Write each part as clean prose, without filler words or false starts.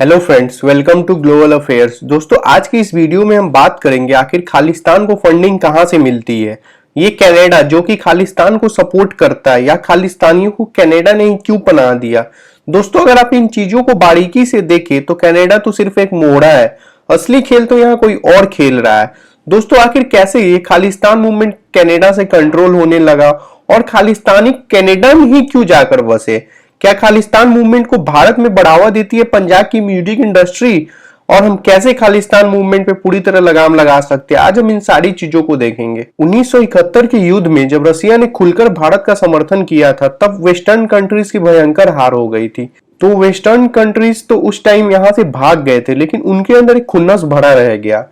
Hello friends, welcome to global affairs. दोस्तों, आज की इस वीडियो में हम बात करेंगे आखिर खालिस्तान को फंडिंग कहां से मिलती है। ये कनाडा जो कि खालिस्तान को सपोर्ट करता है, या खालिस्तानियों को कनाडा ने क्यों पनाह दिया। दोस्तों, अगर आप इन चीजों को बारीकी से देखें तो कनाडा तो सिर्फ एक मोहरा है, असली खेल तो यहाँ कोई और खेल रहा है। दोस्तों, आखिर कैसे ये खालिस्तान मूवमेंट कनाडा से कंट्रोल होने लगा और खालिस्तानी कनाडा में ही क्यों जाकर बसे। क्या खालिस्तान मूवमेंट को भारत में बढ़ावा देती है पंजाब की म्यूजिक इंडस्ट्री, और हम कैसे खालिस्तान मूवमेंट पे पूरी तरह लगाम लगा सकते हैं, आज हम इन सारी चीजों को देखेंगे। 1971 के युद्ध में जब रसिया ने खुलकर भारत का समर्थन किया था, तब वेस्टर्न कंट्रीज की भयंकर हार हो गई थी। तो वेस्टर्न कंट्रीज तो उस टाइम यहां से भाग गए थे, लेकिन उनके अंदर एक खुन्नस भरा रह गया।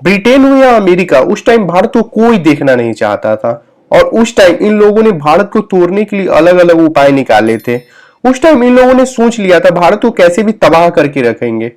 ब्रिटेन हो या अमेरिका, उस टाइम भारत को कोई देखना नहीं चाहता था, और उस टाइम इन लोगों ने भारत को तोड़ने के लिए अलग अलग उपाय निकाले थे। उस टाइम इन लोगों ने सोच लिया था भारत को कैसे भी तबाह करके रखेंगे।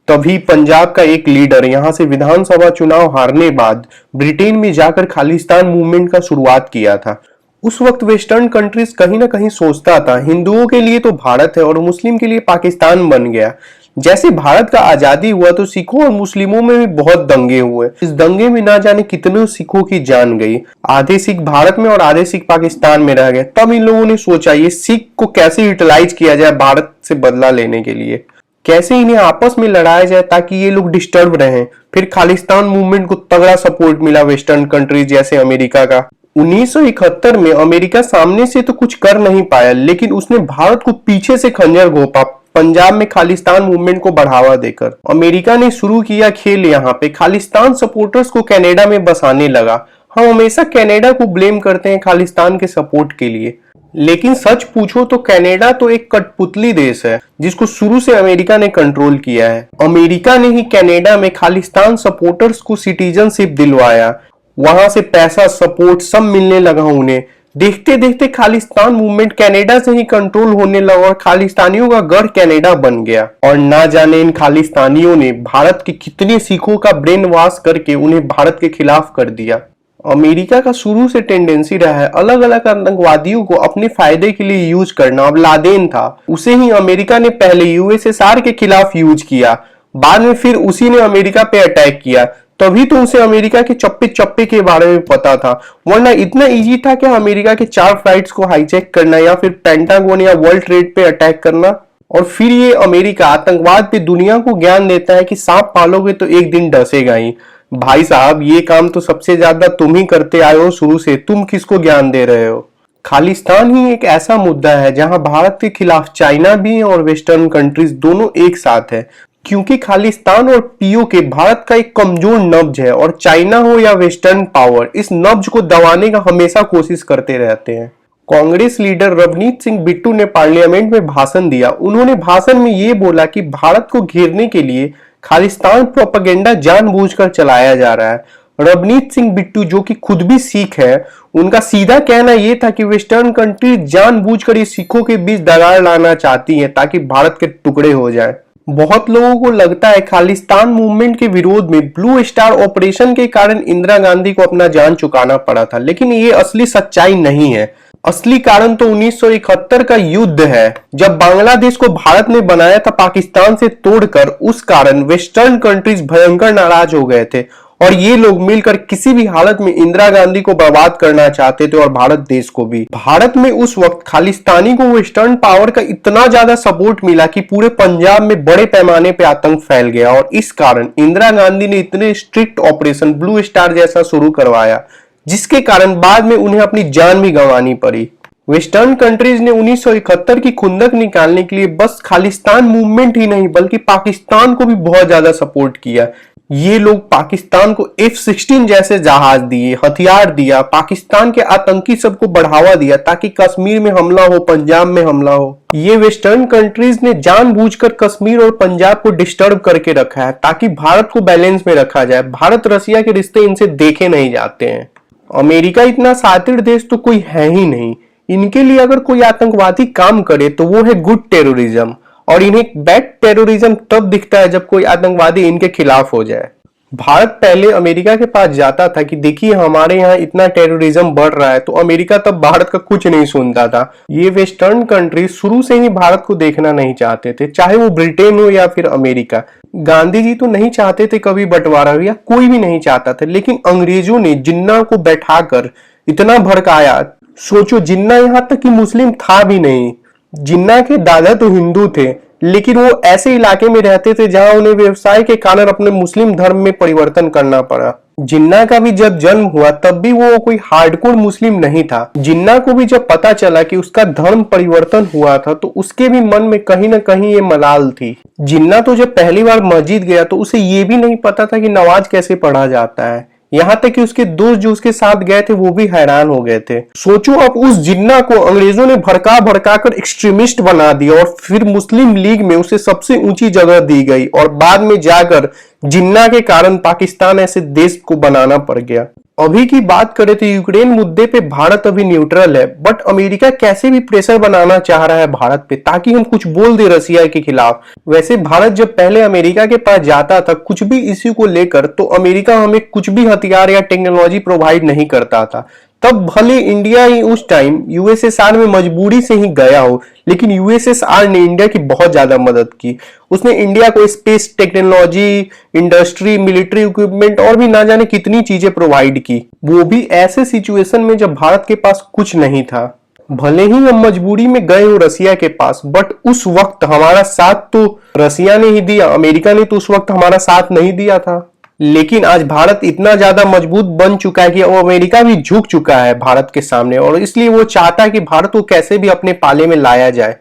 तभी पंजाब का एक लीडर यहां से विधानसभा चुनाव हारने बाद ब्रिटेन में जाकर खालिस्तान मूवमेंट का शुरुआत किया था। उस वक्त वेस्टर्न कंट्रीज कहीं ना कहीं सोचता था हिंदुओं के लिए तो भारत है और मुस्लिम के लिए पाकिस्तान बन गया। जैसे भारत का आजादी हुआ तो सिखों और मुस्लिमों में भी बहुत दंगे हुए। इस दंगे में ना जाने कितने सिखों की जान गई। आधे सिख भारत में और आधे सिख पाकिस्तान में रह गए। तब इन लोगों ने सोचा ये सिख को कैसे यूटिलाइज किया जाए भारत से बदला लेने के लिए, कैसे इन्हें आपस में लड़ाया जाए ताकि ये लोग डिस्टर्ब रहें। फिर खालिस्तान मूवमेंट को तगड़ा सपोर्ट मिला वेस्टर्न कंट्रीज जैसे अमेरिका का। 1971 में अमेरिका सामने से तो कुछ कर नहीं पाया, लेकिन उसने भारत को पीछे से खंजर घोंपा पंजाब में खालिस्तान मूवमेंट को बढ़ावा देकर। अमेरिका ने शुरू किया खेल यहाँ पे, खालिस्तान सपोर्टर्स को कनाडा में बसाने लगा। हम हमेशा कनाडा को ब्लेम करते हैं खालिस्तान के सपोर्ट के लिए, लेकिन सच पूछो तो कनाडा तो एक कठपुतली देश है जिसको शुरू से अमेरिका ने कंट्रोल किया है। अमेरिका ने ही कनाडा में खालिस्तान सपोर्टर्स को सिटीजनशिप दिलवाया, वहां से पैसा सपोर्ट सब मिलने लगा उन्हें। देखते देखते खालिस्तान मूवमेंट कनाडा से ही कंट्रोल होने लगा और खालिस्तानियों का गढ़ कनाडा बन गया। और ना जाने इन खालिस्तानियों ने भारत के कितने सिखों का ब्रेन वॉश करके उन्हें भारत के खिलाफ कर दिया। अमेरिका का शुरू से टेंडेंसी रहा है अलग अलग आतंकवादियों को अपने फायदे के लिए यूज करना। अब लादेन था, उसे ही अमेरिका ने पहले यूएसएसआर के खिलाफ यूज किया, बाद में फिर उसी ने अमेरिका पे अटैक किया। तभी तो उसे अमेरिका के चप्पे चप्पे के बारे में पता था, वरना इतना इजी था क्या अमेरिका के 4 फ्लाइट्स को हाईजैक करना या फिर पेंटागन या वर्ल्ड ट्रेड पे अटैक करना। और फिर ये अमेरिका आतंकवाद पे दुनिया को ज्ञान देता है कि सांप पालोगे तो एक दिन डसेगा ही। भाई साहब, ये काम तो सबसे ज्यादा तुम ही करते आए हो शुरू से, तुम किसको ज्ञान दे रहे हो। खालिस्तान ही एक ऐसा मुद्दा है जहां भारत के खिलाफ चाइना भी है और वेस्टर्न कंट्रीज दोनों एक साथ है, क्योंकि खालिस्तान और पीओके भारत का एक कमजोर नब्ज है, और चाइना हो या वेस्टर्न पावर इस नब्ज को दबाने का हमेशा कोशिश करते रहते हैं। कांग्रेस लीडर रवनीत सिंह बिट्टू ने पार्लियामेंट में भाषण दिया। उन्होंने भाषण में ये बोला कि भारत को घेरने के लिए खालिस्तान प्रोपेगेंडा जानबूझकर चलाया जा रहा है। रवनीत सिंह बिट्टू जो कि खुद भी सिख है, उनका सीधा कहना यह था कि वेस्टर्न कंट्री जानबूझकर ये सिखों के बीच दरार लाना चाहती हैं ताकि भारत के टुकड़े हो जाएं। बहुत लोगों को लगता है खालिस्तान मूवमेंट के विरोध में ब्लू स्टार ऑपरेशन के कारण इंदिरा गांधी को अपना जान चुकाना पड़ा था, लेकिन ये असली सच्चाई नहीं है। असली कारण तो 1971 का युद्ध है, जब बांग्लादेश को भारत ने बनाया था पाकिस्तान से तोड़कर। उस कारण वेस्टर्न कंट्रीज भयंकर नाराज हो गए थे और ये लोग मिलकर किसी भी हालत में इंदिरा गांधी को बर्बाद करना चाहते थे और भारत देश को भी। भारत में उस वक्त खालिस्तानी को वेस्टर्न पावर का इतना ज्यादा सपोर्ट मिला कि पूरे पंजाब में बड़े पैमाने पे आतंक फैल गया, और इस कारण इंदिरा गांधी ने इतने स्ट्रिक्ट ऑपरेशन ब्लू स्टार जैसा शुरू करवाया, जिसके कारण बाद में उन्हें अपनी जान भी गंवानी पड़ी। वेस्टर्न कंट्रीज ने 1971 की खुंदक निकालने के लिए बस खालिस्तान मूवमेंट ही नहीं बल्कि पाकिस्तान को भी बहुत ज्यादा सपोर्ट किया। ये लोग पाकिस्तान को F-16 जैसे जहाज दिए, हथियार दिया, पाकिस्तान के आतंकी सबको बढ़ावा दिया ताकि कश्मीर में हमला हो, पंजाब में हमला हो। ये वेस्टर्न कंट्रीज ने जानबूझकर कश्मीर और पंजाब को डिस्टर्ब करके रखा है ताकि भारत को बैलेंस में रखा जाए। भारत रसिया के रिश्ते इनसे देखे नहीं जाते हैं। अमेरिका इतना शातिर देश तो कोई है ही नहीं। इनके लिए अगर कोई आतंकवादी काम करे तो वो है गुड टेररिज्म, और इन्हें बैड टेररिज्म तब दिखता है जब कोई आतंकवादी इनके खिलाफ हो जाए। भारत पहले अमेरिका के पास जाता था कि देखिए हमारे यहाँ इतना टेररिज्म बढ़ रहा है, तो अमेरिका तब भारत का कुछ नहीं सुनता था। ये वेस्टर्न कंट्री शुरू से ही भारत को देखना नहीं चाहते थे, चाहे वो ब्रिटेन हो या फिर अमेरिका। गांधी जी तो नहीं चाहते थे कभी बंटवारा, या कोई भी नहीं चाहता था, लेकिन अंग्रेजों ने जिन्ना को बैठाकर इतना भड़काया। सोचो, जिन्ना यहाँ तक कि मुस्लिम था भी नहीं, जिन्ना के दादा तो हिंदू थे, लेकिन वो ऐसे इलाके में रहते थे जहां उन्हें व्यवसाय के कारण अपने मुस्लिम धर्म में परिवर्तन करना पड़ा। जिन्ना का भी जब जन्म हुआ तब भी वो कोई हार्डकोर मुस्लिम नहीं था। जिन्ना को भी जब पता चला कि उसका धर्म परिवर्तन हुआ था तो उसके भी मन में कहीं ना कहीं ये मलाल थी। जिन्ना तो जब पहली बार मस्जिद गया तो उसे ये भी नहीं पता था कि नमाज कैसे पढ़ा जाता है। यहाँ तक कि उसके दोस्त जो उसके साथ गए थे वो भी हैरान हो गए थे। सोचो, अब उस जिन्ना को अंग्रेजों ने भड़का भड़का कर एक्सट्रीमिस्ट बना दिया और फिर मुस्लिम लीग में उसे सबसे ऊंची जगह दी गई और बाद में जाकर जिन्ना के कारण पाकिस्तान ऐसे देश को बनाना पड़ गया। अभी की बात करें तो यूक्रेन मुद्दे पे भारत अभी न्यूट्रल है, बट अमेरिका कैसे भी प्रेशर बनाना चाह रहा है भारत पे ताकि हम कुछ बोल दे रसिया के खिलाफ। वैसे भारत जब पहले अमेरिका के पास जाता था कुछ भी इश्यू को लेकर, तो अमेरिका हमें कुछ भी हथियार या टेक्नोलॉजी प्रोवाइड नहीं करता था। तब भले इंडिया ही उस टाइम यूएसएसआर में मजबूरी से ही गया हो, लेकिन यूएसएसआर ने इंडिया की बहुत ज्यादा मदद की। उसने इंडिया को space technology, industry, military equipment और भी ना जाने कितनी चीजें प्रोवाइड की, वो भी ऐसे सिचुएशन में जब भारत के पास कुछ नहीं था। भले ही हम मजबूरी में गए हो रसिया के पास, बट उस वक्त हमारा साथ तो रसिया ने ही दिया, अमेरिका ने तो उस वक्त हमारा साथ नहीं दिया था। लेकिन आज भारत इतना ज्यादा मजबूत बन चुका है कि अब अमेरिका भी झुक चुका है भारत के सामने, और इसलिए वो चाहता है कि भारत को कैसे भी अपने पाले में लाया जाए।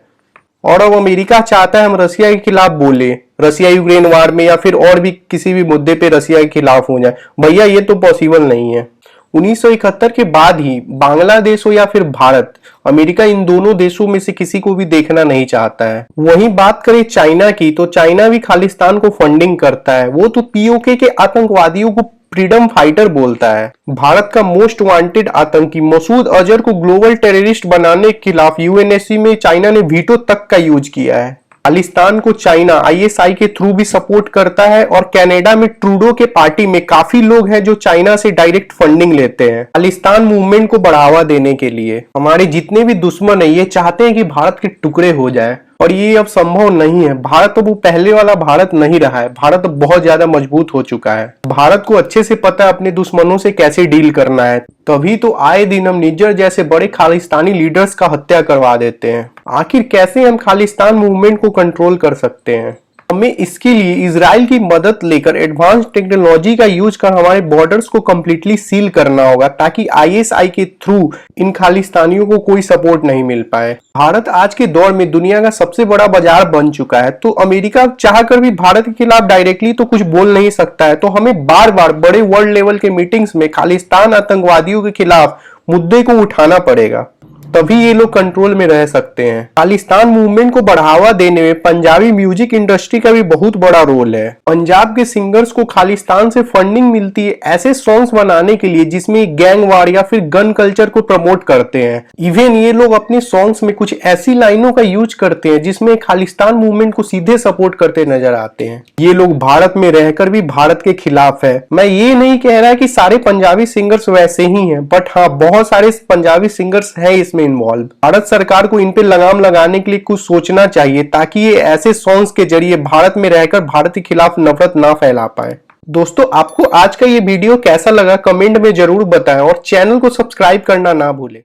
और अब अमेरिका चाहता है हम रसिया के खिलाफ बोले, रसिया यूक्रेन वार में या फिर और भी किसी भी मुद्दे पे रसिया के खिलाफ हो जाए। भैया ये तो पॉसिबल नहीं है। 1971 के बाद ही बांग्लादेश हो या फिर भारत, अमेरिका इन दोनों देशों में से किसी को भी देखना नहीं चाहता है। वहीं बात करें चाइना की, तो चाइना भी खालिस्तान को फंडिंग करता है। वो तो पीओके के आतंकवादियों को फ्रीडम फाइटर बोलता है। भारत का मोस्ट वांटेड आतंकी मसूद अजहर को ग्लोबल टेररिस्ट बनाने के खिलाफ यूएनएससी में चाइना ने वीटो तक का यूज किया है। खालिस्तान को चाइना आईएसआई के थ्रू भी सपोर्ट करता है, और कनाडा में ट्रूडो के पार्टी में काफी लोग हैं जो चाइना से डायरेक्ट फंडिंग लेते हैं खालिस्तान मूवमेंट को बढ़ावा देने के लिए। हमारे जितने भी दुश्मन है ये चाहते हैं कि भारत के टुकड़े हो जाए, और ये अब संभव नहीं है। भारत अब वो पहले वाला भारत नहीं रहा है, भारत अब बहुत ज्यादा मजबूत हो चुका है। भारत को अच्छे से पता है अपने दुश्मनों से कैसे डील करना है, तभी तो आए दिन हम निज्जर जैसे बड़े खालिस्तानी लीडर्स का हत्या करवा देते हैं। आखिर कैसे हम खालिस्तान मूवमेंट को कंट्रोल कर सकते हैं? हमें इसके लिए इजराइल की मदद लेकर एडवांस टेक्नोलॉजी का यूज कर हमारे बॉर्डर्स को कंप्लीटली सील करना होगा, ताकि आईएसआई के थ्रू इन खालिस्तानियों को कोई सपोर्ट नहीं मिल पाए। भारत आज के दौर में दुनिया का सबसे बड़ा बाजार बन चुका है, तो अमेरिका चाहकर भी भारत के खिलाफ डायरेक्टली तो कुछ बोल नहीं सकता है। तो हमें बार बार बड़े वर्ल्ड लेवल के मीटिंग्स में खालिस्तान आतंकवादियों के खिलाफ मुद्दे को उठाना पड़ेगा, तभी ये लोग कंट्रोल में रह सकते हैं। खालिस्तान मूवमेंट को बढ़ावा देने में पंजाबी म्यूजिक इंडस्ट्री का भी बहुत बड़ा रोल है। पंजाब के सिंगर्स को खालिस्तान से फंडिंग मिलती है ऐसे सॉन्ग्स बनाने के लिए जिसमें गैंग वार या फिर गन कल्चर को प्रमोट करते हैं। इवन ये लोग अपने सॉन्ग्स में कुछ ऐसी लाइनों का यूज करते हैं जिसमें खालिस्तान मूवमेंट को सीधे सपोर्ट करते नजर आते हैं। ये लोग भारत में रहकर भी भारत के खिलाफ है। मैं ये नहीं कह रहा कि सारे पंजाबी सिंगर्स वैसे ही हैं, बट हाँ बहुत सारे पंजाबी सिंगर्स हैं इसमें इन्वॉल्व। भारत सरकार को इन पे लगाम लगाने के लिए कुछ सोचना चाहिए, ताकि ये ऐसे सॉन्ग्स के जरिए भारत में रहकर भारत के खिलाफ नफरत ना फैला पाए। दोस्तों, आपको आज का ये वीडियो कैसा लगा कमेंट में जरूर बताएं, और चैनल को सब्सक्राइब करना ना भूलें।